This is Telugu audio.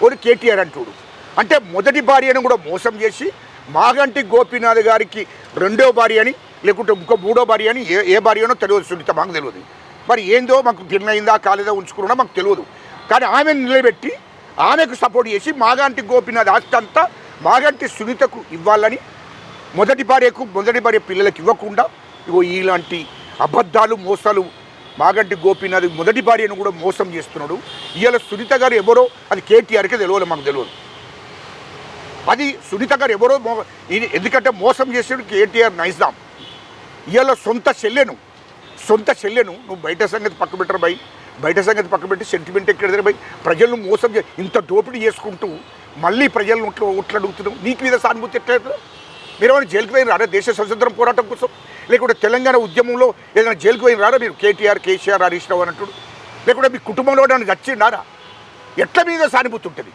ఓడి కేటీఆర్ అంటుడు. అంటే మొదటి భార్యను కూడా మోసం చేసి మాగంటి గోపీనాథ్ గారికి రెండో భార్య అని లేకుంటే ఇంకో మూడో భార్య అని ఏ భార్యనో తెలియదు, సునీత మాకు తెలియదు. మరి ఏందో మాకు తిన్నయిందా కాలేదా ఉంచుకున్నా మాకు తెలియదు. కానీ ఆమెను నిలబెట్టి ఆమెకు సపోర్ట్ చేసి మాగంటి గోపీనాథ్ ఆస్తి అంతా మాగంటి సునీతకు ఇవ్వాలని మొదటి భార్య పిల్లలకు ఇవ్వకుండా ఇగో ఇలాంటి అబద్ధాలు మోసాలు మాగంటి గోపీనాథ్ మొదటి భార్యను కూడా మోసం చేస్తున్నాడు. ఇవాళ సునీత గారు ఎవరో అది కేటీఆర్కే తెలియదు, మాకు తెలియదు. అది సునీత గారు ఎవరో ఎందుకంటే మోసం చేసాడు కేటీఆర్ నైజాం. ఇవాళ సొంత చెల్లెను నువ్వు బయట సంగతి పక్క పెట్టరు బై, బయట సంగతి పక్క పెట్టి సెంటిమెంట్ ఎక్కడ బై, ప్రజలను మోసం ఇంత దోపిడీ చేసుకుంటూ మళ్ళీ ప్రజలను ఓట్లు అడుగుతున్నావు. నీకు మీద సానుభూతి ఎట్లయితే మీరు ఏమైనా జైలుకి పోయిన రారా దేశ స్వతంత్రం పోరాటం కోసం? లేకుంటే తెలంగాణ ఉద్యమంలో ఏదైనా జైలుకి పోయిన రారా మీరు? కేటీఆర్, కేసీఆర్, హరీష్ రావు అన్నట్టు లేకుంటే మీ కుటుంబంలో ఏమైనా చచ్చిండారా? ఎట్ల మీద సానుభూతి ఉంటుంది?